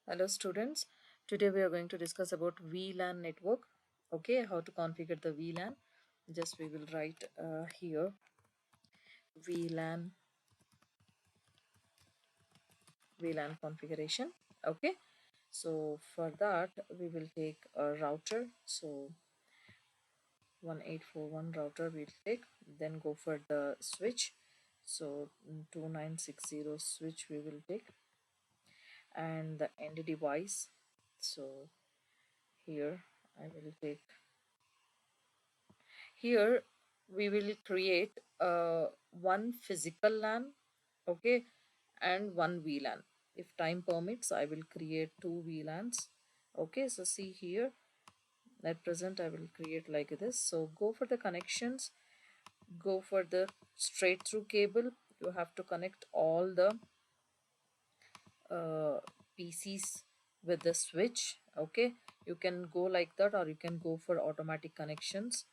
Hello students, today we are going to discuss about VLAN network. Okay, how to configure the VLAN. Just we will write here VLAN configuration. Okay, so for that we will take a router. So 1841 router we'll take, then go for the switch. So 2960 switch we will take, and the end device. So here I will take. Here we will create one physical LAN, okay, and one VLAN. If time permits, I will create two VLANs. Okay, so see here, at present I will create like this. So go for the connections, go for the straight through cable. You have to connect all the uh, PCs with the switch. Okay, you can go like that, or you can go for automatic connections.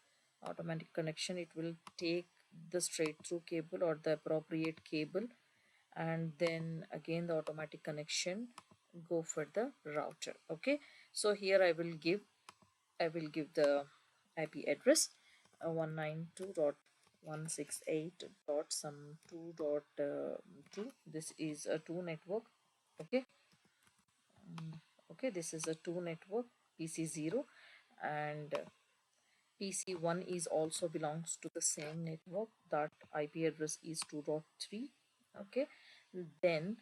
Automatic connection, it will take the straight through cable or the appropriate cable, and then again the automatic connection, go for the router. Okay, so here I will give the IP address 192.168 dot some 2.2. This is a 2 network. Okay, okay, this is a 2 network, PC0, and PC1 is also belongs to the same network. That IP address is 2.3. Okay, then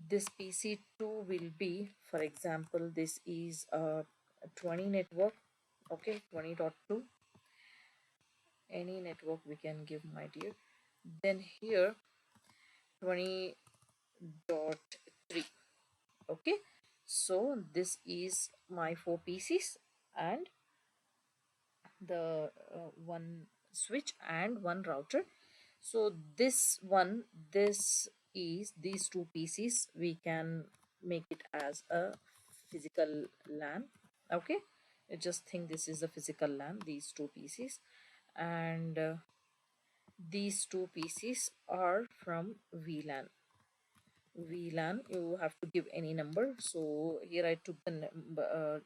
this PC2 will be, for example, this is a 20 network. Okay, 20.2, any network we can give, my dear. Then here 20.3. Okay, so this is my 4 PCs and the one switch and one router. So this is these two PCs, we can make it as a physical LAN. Okay, I just think this is a physical LAN, these two PCs, and these two PCs are from VLAN. You have to give any number. So here I took the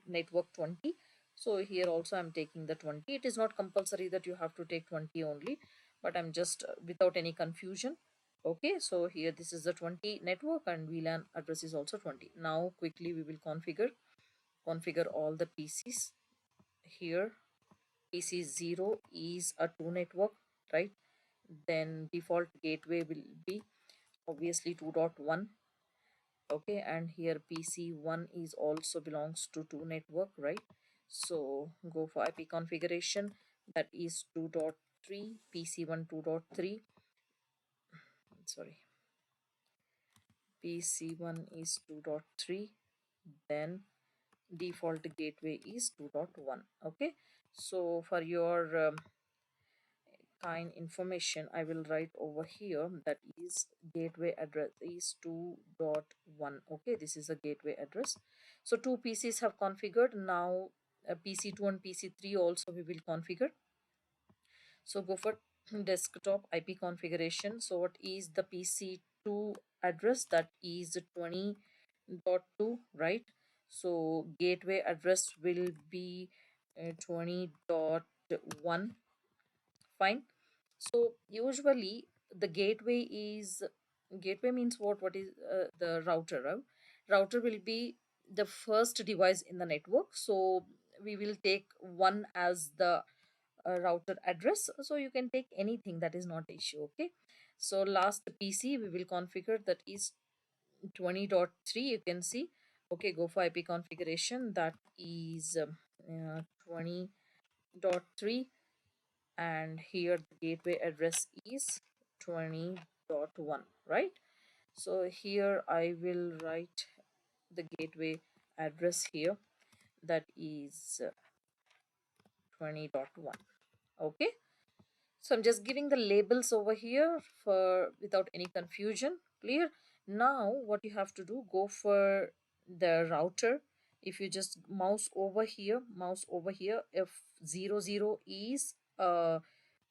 network 20. So here also I'm taking the 20. It is not compulsory that you have to take 20 only, but I'm just without any confusion. Okay, so here this is the 20 network and VLAN address is also 20. Now quickly we will configure all the PCs. Here PC0 is a 2 network, right? Then default gateway will be obviously 2.1. Okay, and here PC1 is also belongs to 2 network, right? So go for IP configuration, that is 2.3, PC1 2.3. Sorry, PC1 is 2.3, then default gateway is 2.1. Okay, so for your kind information, I will write over here, that is gateway address is 2.1. Okay, this is a gateway address. So two PCs have configured. Now PC2 and PC3 also we will configure. So go for desktop IP configuration. So what is the PC2 address? That is 20.2, right? So gateway address will be 20.1. Fine. So usually the gateway means what is the router, right? Router will be the first device in the network, so we will take one as the router address. So you can take anything, that is not issue. Okay, so last PC we will configure, that is 20.3. You can see. Okay, go for IP configuration, that is 20.3, and here the gateway address is 20.1, right? So here I will write the gateway address here, that is 20.1. Okay, so I'm just giving the labels over here for without any confusion. Clear? Now what you have to do, go for the router. If you just mouse over here, if 00 is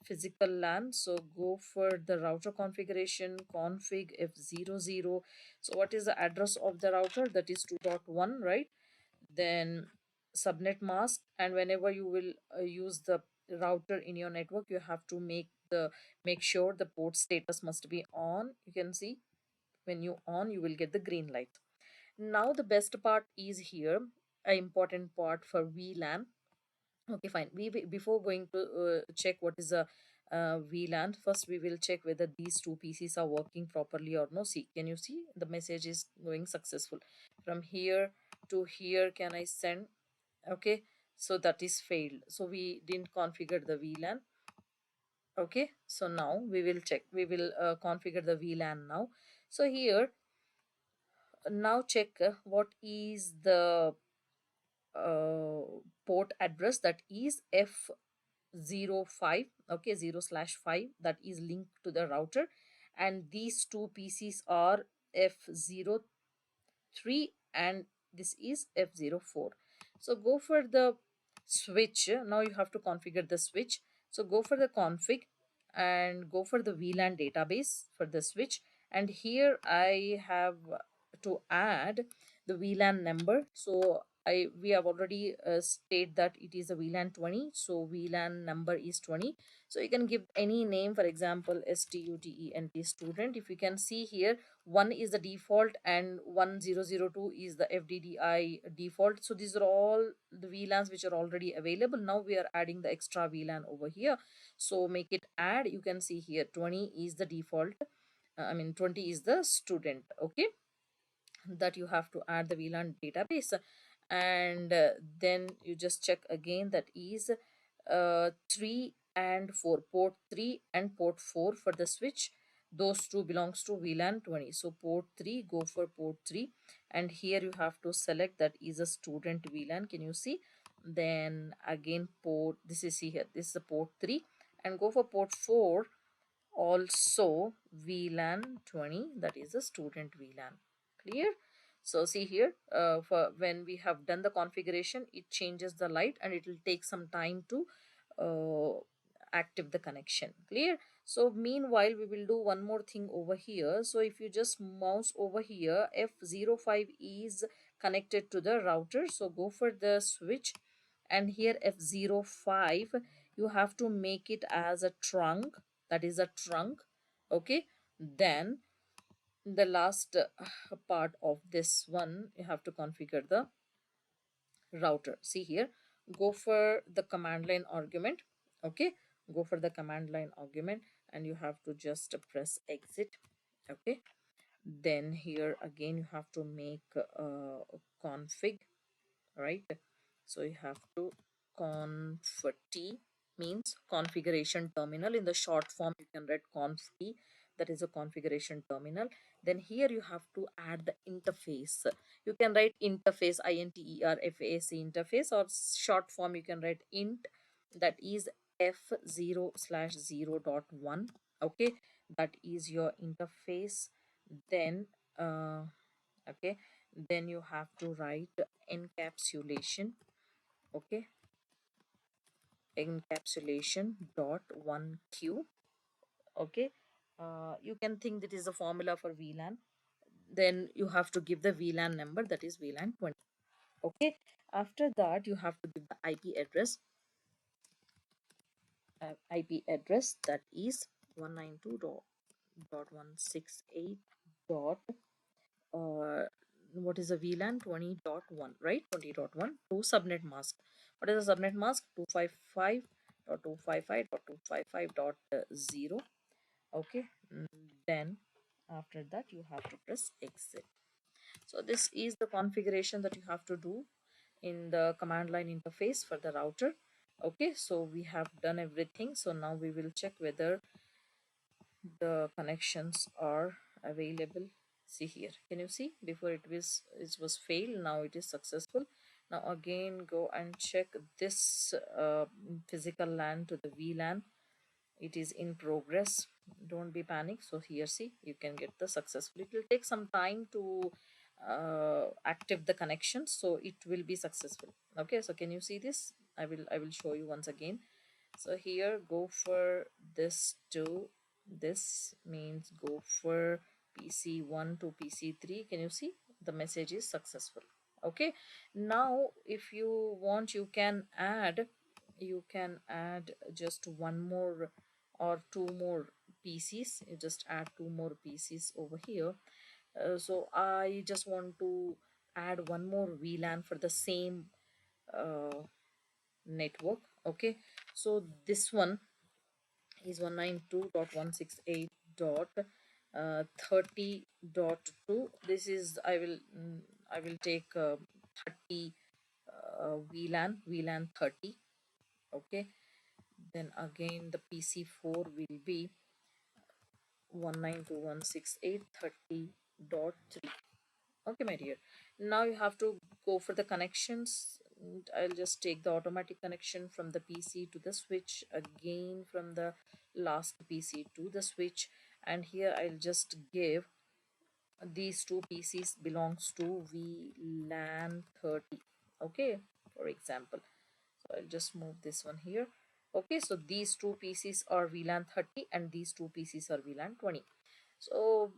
physical LAN. So go for the router configuration, config F00. So what is the address of the router? That is 2.1, right? Then subnet mask, and whenever you will use the router in your network, you have to make sure the port status must be on. You can see when you on, you will get the green light. Now the best part is here, a important part for VLAN. Okay, fine. Before going to check what is a VLAN, first we will check whether these two PCs are working properly or no. See, can you see the message is going successful from here to here? Can I send? Okay, so that is failed. So we didn't configure the VLAN. Okay, so now we will check. We will configure the VLAN now. So here now check what is the uh, port address, that is F05, okay, 0/5, that is linked to the router, and these two PCs are F03 and this is F04. So go for the switch. Now you have to configure the switch. So go for the config and go for the VLAN database for the switch, and here I have to add the VLAN number. So we have already state that it is a VLAN 20, so VLAN number is 20. So you can give any name, for example STUDENT student. If you can see here, 1 is the default and 1002 is the FDDI default. So these are all the VLANs which are already available. Now we are adding the extra VLAN over here. So make it add. You can see here 20 is the default. 20 is the student. Okay, that you have to add the VLAN database, and then you just check again, that is 3 and 4, port 3 and port 4 for the switch. Those two belongs to VLAN 20. So port 3, go for port 3, and here you have to select that is a student VLAN. Can you see? Then again port, this is, see here, this is a port 3, and go for port 4, also VLAN 20, that is a student VLAN. Clear? So see here, for when we have done the configuration, it changes the light and it will take some time to uh, active the connection. Clear? So meanwhile we will do one more thing over here. So if you just mouse over here, F05 is connected to the router, so go for the switch, and here F05 you have to make it as a trunk, that is a trunk. Okay, then the last part of this one, you have to configure the router. See here, go for the command line argument. Okay, go for the command line argument, and you have to just press exit. Okay, then here again you have to make a config, right? So you have to conf t, means configuration terminal. In the short form you can write conf t, that is a configuration terminal. Then here you have to add the interface. You can write interface, interface, interface, or short form you can write int, that is F0/0.1. Okay, that is your interface. Then okay, then you have to write encapsulation. Okay, encapsulation dot 1q. Okay, you can think that is a formula for VLAN. Then you have to give the VLAN number, that is VLAN 20. Okay, after that you have to give the IP address, that is 192.168. dot uh, what is a VLAN 20.1, right? 20.1 to subnet mask. What is a subnet mask? 255.255.255.0. Okay, then after that you have to press exit. So this is the configuration that you have to do in the command line interface for the router. Okay, so we have done everything. So now we will check whether the connections are available. See here, can you see, before it was failed, now it is successful. Now again go and check this physical LAN to the VLAN. It is in progress, don't be panic. So here, see, you can get the successful. It will take some time to active the connection, so it will be successful. Okay, so can you see this? I will show you once again. So here go for this two. This means go for PC1 to PC3. Can you see the message is successful? Okay, now if you want, you can add just one more or two more PCs. You just add two more PCs over here. So I just want to add one more VLAN for the same uh, network. Okay, so this one is 192.168.30.2. This is I will take 30 VLAN 30. Okay, then again the PC4 will be 192.168.30.3. Okay, my dear. Now you have to go for the connections. And I'll just take the automatic connection from the PC to the switch, again from the last PC to the switch, and here I'll just give these two PCs belongs to VLAN 30. Okay, for example. So I'll just move this one here. Okay, so these two PCs are VLAN 30 and these two PCs are VLAN 20. So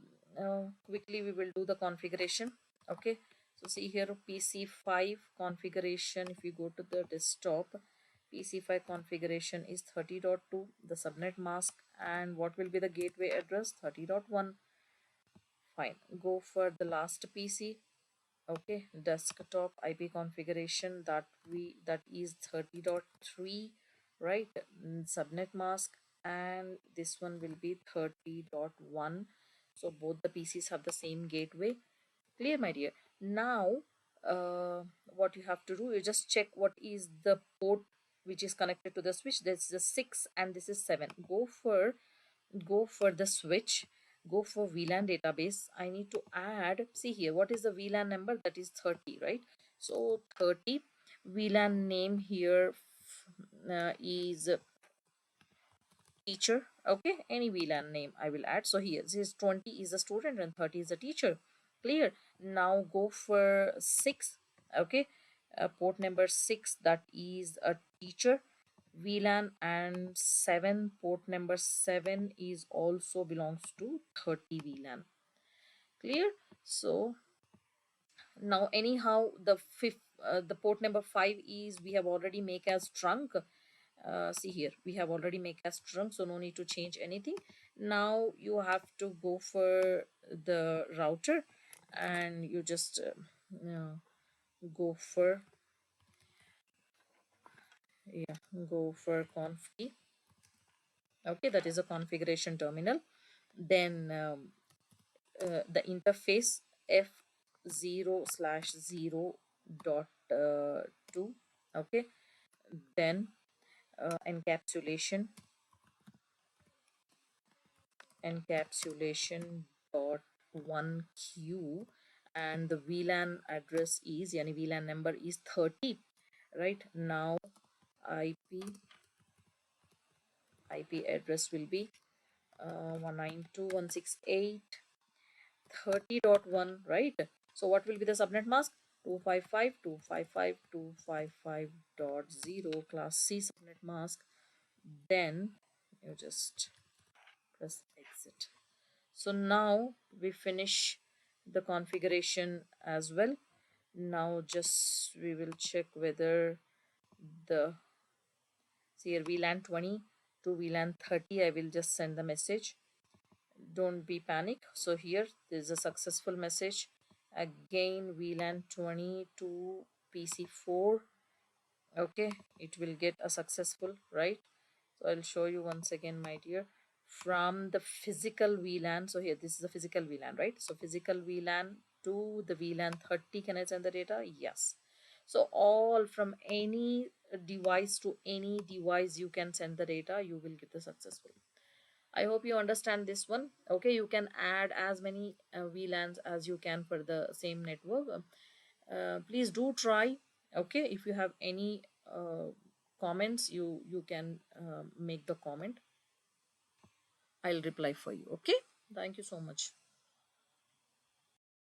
quickly we will do the configuration. Okay, so see here PC5 configuration. If you go to the desktop, PC5 configuration is 30.2, the subnet mask, and what will be the gateway address? 30.1. Fine, go for the last PC. Okay, desktop IP configuration, that is 30.3, right? Subnet mask, and this one will be 30.1. So both the PCs have the same gateway. Clear, my dear? Now what you have to do, you just check what is the port which is connected to the switch. This is 6 and this is 7. Go for the switch, go for VLAN database. I need to add, see here, what is the VLAN number? That is 30, right? So 30, VLAN name here is teacher. Okay, any VLAN name I will add. So here this is 20 is a student and 30 is a teacher. Clear. Now go for 6. Okay, port number 6, that is a teacher VLAN, and 7, port number 7 is also belongs to 30 VLAN. Clear. So now anyhow the fifth the port number 5 is we have already make as trunk. See here, we have already make as trunk, so no need to change anything. Now you have to go for the router, and you just go for, yeah, go for conf key. Okay, that is a configuration terminal. Then the interface f0/0 dot 2. Okay, then encapsulation dot 1q, and the VLAN address is, yani VLAN number is 30. Right now ip ip address will be 192.168.30.1, right? So what will be the subnet mask? 255.255.255.0 class C subnet mask. Then you just press exit. So now we finish the configuration as well. Now just we will check whether the, see here, VLAN 20 to VLAN 30, I will just send the message. Don't be panic. So here there's a successful message. Again VLAN 20 to PC4. Okay, it will get a successful, right? So I'll show you once again, my dear, from the physical VLAN. So here this is the physical VLAN, right? So physical VLAN to the VLAN 30, can I send the data? Yes. So all from any device to any device you can send the data, you will get the successful. I hope you understand this one. Okay, you can add as many VLANs as you can for the same network. Please do try. Okay, if you have any comments, you can make the comment. I'll reply for you. Okay, thank you so much.